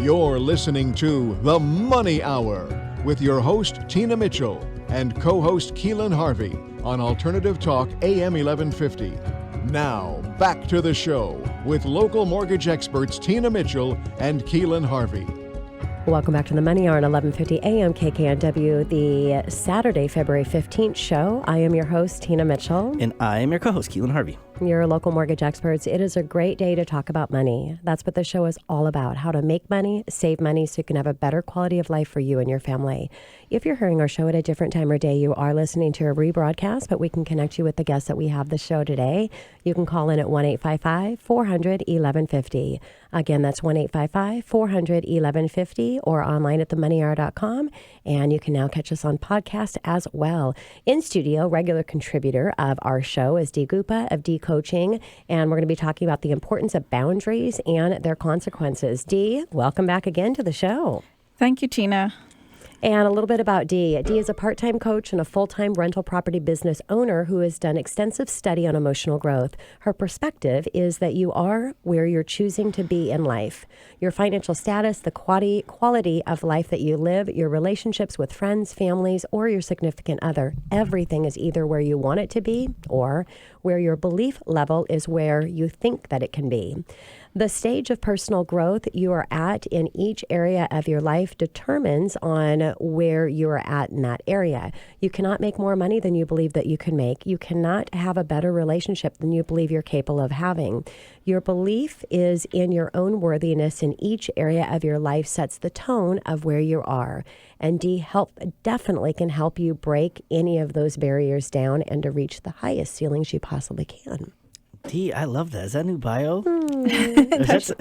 You're listening to The Money Hour with your host, Tina Mitchell, and co-host Keelan Harvey on Alternative Talk AM 1150. Now, back to the show with local mortgage experts Tina Mitchell and Keelan Harvey. Welcome back to the Money Hour on 1150 AM KKNW, the Saturday, February 15th show. I am your host, Tina Mitchell. And I am your co-host, Keelan Harvey. Your local mortgage experts. It is a great day to talk about money. That's what the show is all about, how to make money, save money so you can have a better quality of life for you and your family. If you're hearing our show at a different time or day, you are listening to a rebroadcast, but we can connect you with the guests that we have the show today. You can call in at 1-855-400-1150. Again, that's 1-855-400-1150 or online at themoneyhour.com. And you can now catch us on podcast as well. In studio, regular contributor of our show is Dee Gupta of Dee Coaching, and we're going to be talking about the importance of boundaries and their consequences. Dee, welcome back again to the show. Thank you, Tina. And a little bit about Dee. Dee is a part-time coach and a full-time rental property business owner who has done extensive study on emotional growth. Her perspective is that you are where you're choosing to be in life. Your financial status, the quality of life that you live, your relationships with friends, families, or your significant other. Everything is either where you want it to be or where your belief level is where you think that it can be. The stage of personal growth you are at in each area of your life determines on where you are at in that area. You cannot make more money than you believe that you can make. You cannot have a better relationship than you believe you're capable of having. Your belief is in your own worthiness in each area of your life sets the tone of where you are. And Dee definitely can help you break any of those barriers down and to reach the highest ceilings you possibly can. Dee, I love that. Is that a new bio? That's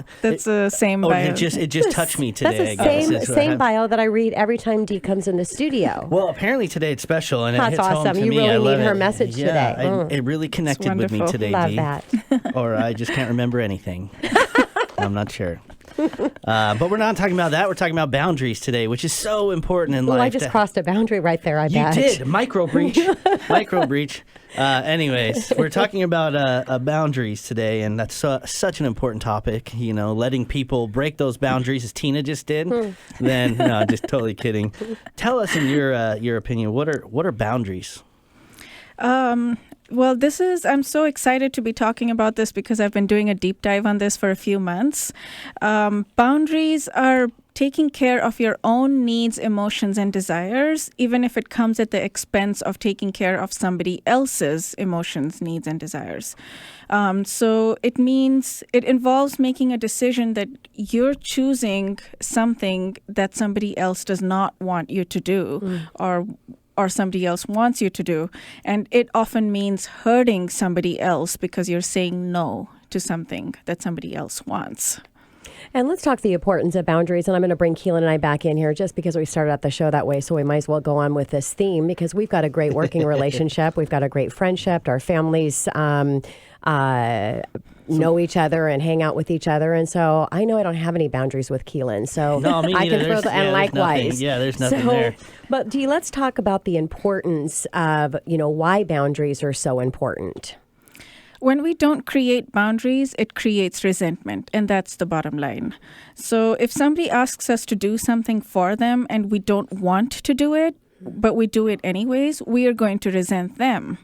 the same bio. It just touched me today. That's the same bio that I read every time Dee comes in the studio. Well, apparently today it's special, and that's it hits awesome. home to You me. really I love need her it. message today. It really connected with me today, Love Dee. that. Or I just can't remember anything. I'm not sure. But we're not talking about that. We're talking about boundaries today, which is so important in life. I just crossed a boundary right there, I bet. You did. Micro breach. Micro breach. Anyways, we're talking about boundaries today, and that's such an important topic. You know, letting people break those boundaries, as Tina just did. Then, no, just totally kidding. Tell us, in your opinion, what are boundaries? Well, I'm so excited to be talking about this because I've been doing a deep dive on this for a few months. Boundaries are taking care of your own needs, emotions, and desires, even if it comes at the expense of taking care of somebody else's emotions, needs, and desires. So it involves making a decision that you're choosing something that somebody else does not want you to do, or somebody else wants you to do. And it often means hurting somebody else because you're saying no to something that somebody else wants. And let's talk the importance of boundaries. And I'm going to bring Keelan and I back in here just because we started out the show that way. So we might as well go on with this theme because we've got a great working relationship. We've got a great friendship. Our families know each other and hang out with each other. And so I know I don't have any boundaries with Keelan. So no, me I can neither. and likewise. There's nothing there. But Dee, let's talk about the importance of, why boundaries are so important. When we don't create boundaries, it creates resentment, and that's the bottom line. So if somebody asks us to do something for them and we don't want to do it, but we do it anyways, we are going to resent them.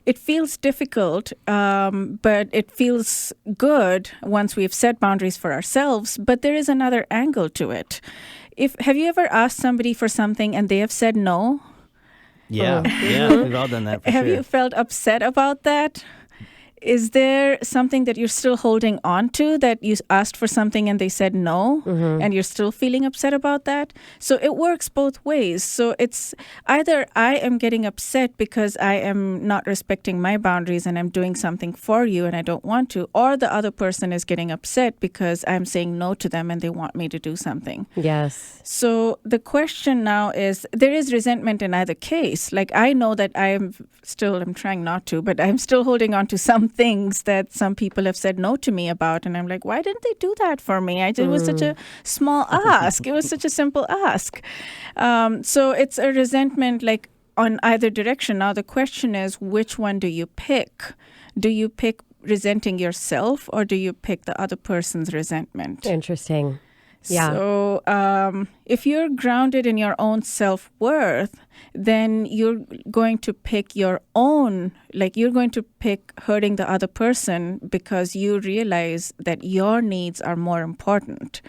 It feels difficult, but it feels good once we've set boundaries for ourselves, but there is another angle to it. Have you ever asked somebody for something and they have said no? Yeah, we've all done that for Have sure. you felt upset about that? Is there something that you're still holding on to, that you asked for something and they said no, and you're still feeling upset about that? So it works both ways. So it's either I am getting upset because I am not respecting my boundaries and I'm doing something for you and I don't want to, or the other person is getting upset because I'm saying no to them and they want me to do something. Yes. So the question now is, there is resentment in either case. Like, I know that I'm trying not to, but I'm still holding on to some things that some people have said no to me about. And I'm like, why didn't they do that for me? It was such a small ask. It was such a simple ask. So it's a resentment like on either direction. Now, the question is, which one do you pick? Do you pick resenting yourself or do you pick the other person's resentment? Interesting. Yeah. So if you're grounded in your own self-worth, then you're going to pick your own, like you're going to pick hurting the other person because you realize that your needs are more important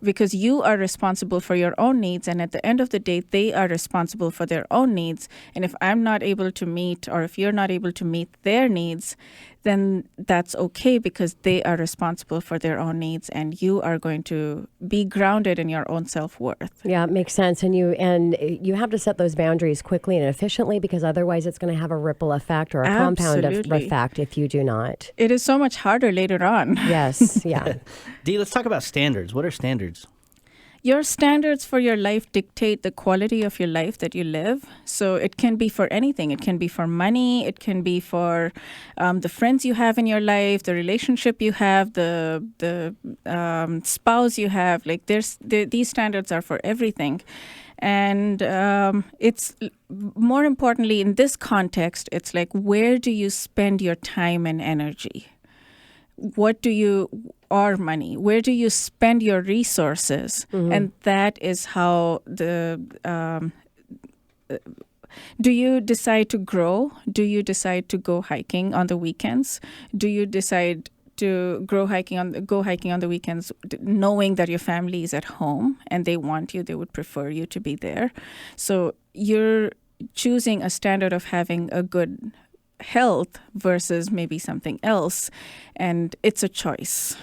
because you are responsible for your own needs. And at the end of the day, they are responsible for their own needs. And if I'm not able to meet, or if you're not able to meet their needs, then that's okay because they are responsible for their own needs and you are going to be grounded in your own self-worth. Yeah, it makes sense. And you have to set those boundaries quickly and efficiently because otherwise it's going to have a ripple effect or a compound effect if you do not. It is so much harder later on. Yes, yeah. Dee, let's talk about standards. What are standards? Your standards for your life dictate the quality of your life that you live. So it can be for anything. It can be for money. It can be for the friends you have in your life, the relationship you have, the spouse you have. Like these standards are for everything. And it's more importantly in this context, it's like, where do you spend your time and energy? Or money, where do you spend your resources? And that is how do you decide to grow? Do you decide to go hiking on the weekends? Do you decide to go hiking on the weekends knowing that your family is at home and they want you, they would prefer you to be there? So you're choosing a standard of having a good health versus maybe something else, and it's a choice.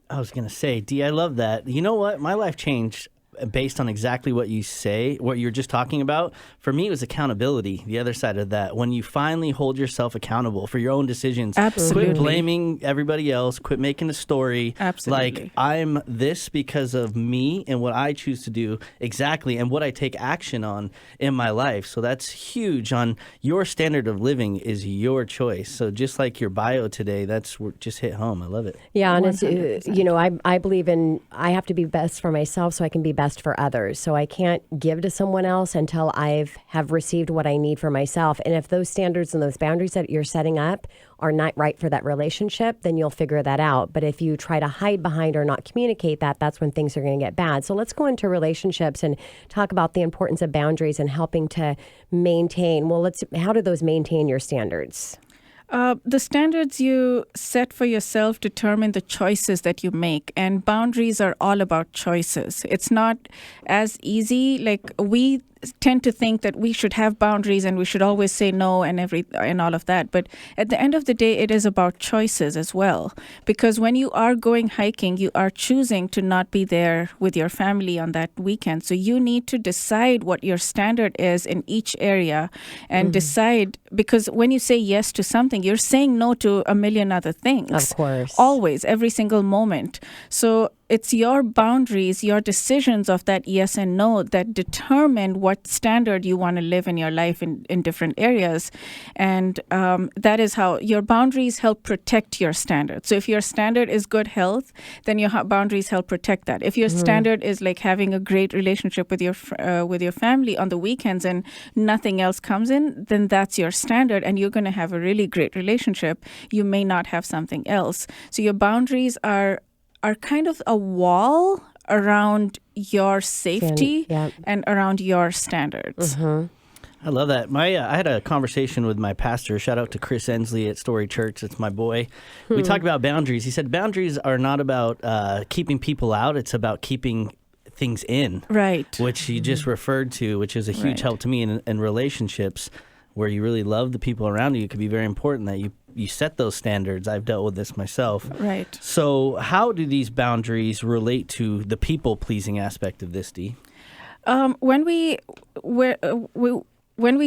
I was going to say, Dee, I love that. You know what? My life changed based on exactly what you say, what you're just talking about. For me, it was accountability, the other side of that. When you finally hold yourself accountable for your own decisions, Absolutely. Quit blaming everybody else, quit making a story. Absolutely. Like, I'm this because of me and what I choose to do exactly and what I take action on in my life. So that's huge. On your standard of living is your choice. So just like your bio today, that's just hit home. I love it. Yeah, and it's, I believe I have to be best for myself so I can be best for others. So I can't give to someone else until have received what I need for myself. And if those standards and those boundaries that you're setting up are not right for that relationship, then you'll figure that out. But if you try to hide behind or not communicate that, that's when things are going to get bad. So let's go into relationships and talk about the importance of boundaries and helping to maintain. Well, how do those maintain your standards? The standards you set for yourself determine the choices that you make, and boundaries are all about choices. It's not as easy. Like, we tend to think that we should have boundaries and we should always say no and all of that. But at the end of the day, it is about choices as well. Because when you are going hiking, you are choosing to not be there with your family on that weekend. So you need to decide what your standard is in each area and decide, because when you say yes to something, you're saying no to a million other things. Of course. Always, every single moment. So it's your boundaries, your decisions of that yes and no that determine what standard you want to live in your life in different areas. And that is how your boundaries help protect your standard. So if your standard is good health, then your boundaries help protect that. If your standard is like having a great relationship with your family on the weekends and nothing else comes in, then that's your standard and you're going to have a really great relationship. You may not have something else. So your boundaries are kind of a wall around your safety and around your standards. I love that. I had a conversation with my pastor. Shout out to Chris Ensley at Story Church. That's my boy. We talked about boundaries. He said boundaries are not about keeping people out. It's about keeping things in. Right. Which you just referred to, which is a huge help to me in relationships where you really love the people around you. It could be very important that you set those standards. I've dealt with this myself. Right. So how do these boundaries relate to the people-pleasing aspect of this, Dee? When we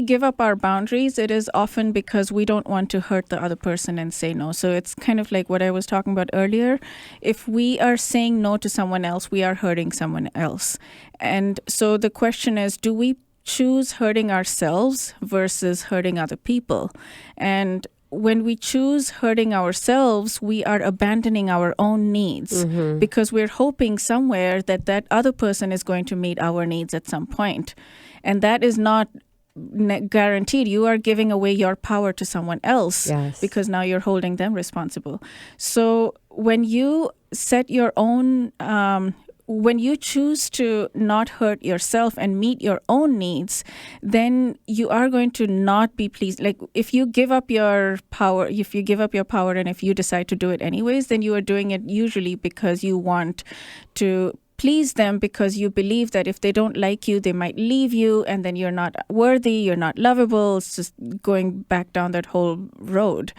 give up our boundaries, it is often because we don't want to hurt the other person and say no. So it's kind of like what I was talking about earlier. If we are saying no to someone else, we are hurting someone else. And so the question is, do we choose hurting ourselves versus hurting other people? And when we choose hurting ourselves, we are abandoning our own needs because we're hoping somewhere that other person is going to meet our needs at some point. And that is not guaranteed. You are giving away your power to someone else because now you're holding them responsible. So when you set your own when you choose to not hurt yourself and meet your own needs, then you are going to not be pleased. Like if you give up your power, and if you decide to do it anyways, then you are doing it usually because you want to please them, because you believe that if they don't like you, they might leave you, and then you're not worthy, you're not lovable. It's just going back down that whole road.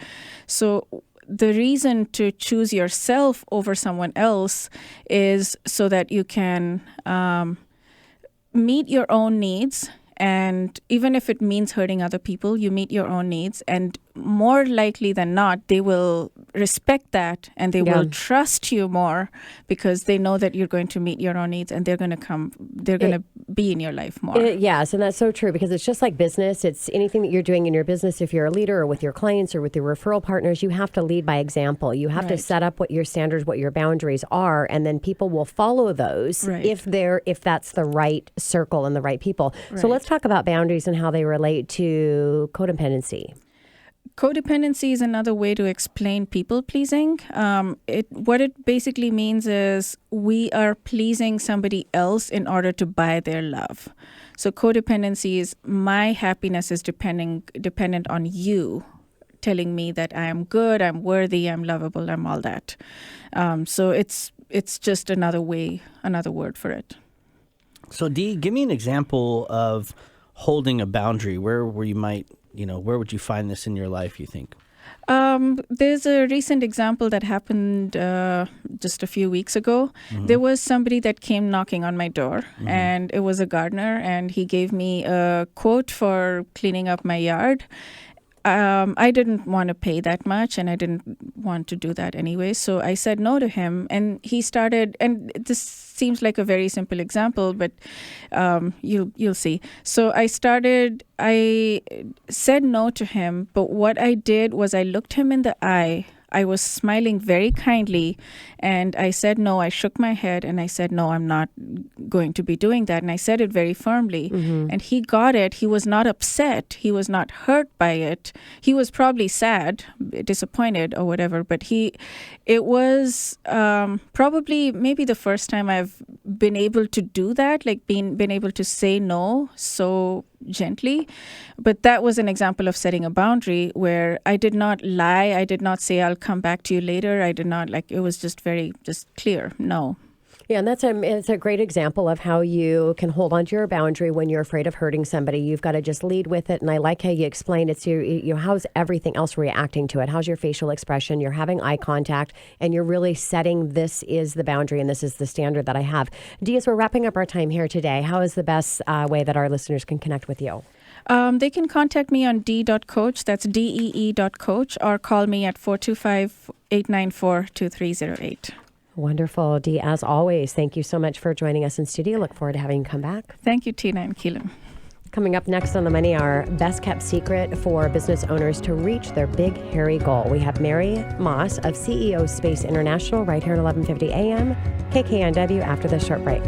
So the reason to choose yourself over someone else is so that you can meet your own needs. And even if it means hurting other people, you meet your own needs. And more likely than not, they will respect that and they will trust you more, because they know that you're going to meet your own needs and they're going to be in your life more. Yes, and that's so true, because it's just like business. It's anything that you're doing in your business. If you're a leader or with your clients or with your referral partners, you have to lead by example. You have to set up what your standards, what your boundaries are, and then people will follow those if that's the right circle and the right people. So let's talk about boundaries and how they relate to codependency. Codependency is another way to explain people pleasing. What it basically means is we are pleasing somebody else in order to buy their love. So codependency is my happiness is dependent on you telling me that I am good, I'm worthy, I'm lovable, I'm all that. So it's just another word for it. So Dee, give me an example of holding a boundary where you might, where would you find this in your life, you think? There's a recent example that happened just a few weeks ago. Mm-hmm. There was somebody that came knocking on my door, and it was a gardener, and he gave me a quote for cleaning up my yard. I didn't want to pay that much, and I didn't want to do that anyway. So I said no to him, and he started, and this seems like a very simple example, but you'll see. So I said no to him, but what I did was I looked him in the eye. I was smiling very kindly, and I said no. I shook my head and I said, no, I'm not going to be doing that. And I said it very firmly. Mm-hmm. And he got it. He was not upset. He was not hurt by it. He was probably sad, disappointed or whatever. But it was probably maybe the first time I've been able to do that, like been able to say no so gently. But that was an example of setting a boundary where I did not lie. I did not say I'll come back to you later. I did not, it was just clear. No. Yeah, and it's a great example of how you can hold on to your boundary when you're afraid of hurting somebody. You've got to just lead with it. And I like how you explained it to how's everything else reacting to it? How's your facial expression? You're having eye contact, and you're really setting this is the boundary and this is the standard that I have. Dee, as we're wrapping up our time here today, how is the best way that our listeners can connect with you? They can contact me on dee.coach, that's DEE.coach, or call me at 425-894-2308. Wonderful. Dee, as always, thank you so much for joining us in studio. Look forward to having you come back. Thank you, Tina and Keelan. Coming up next on The Money Hour, best kept secret for business owners to reach their big, hairy goal. We have Mary Moss of CEO Space International right here at 1150 AM, KKNW, after this short break.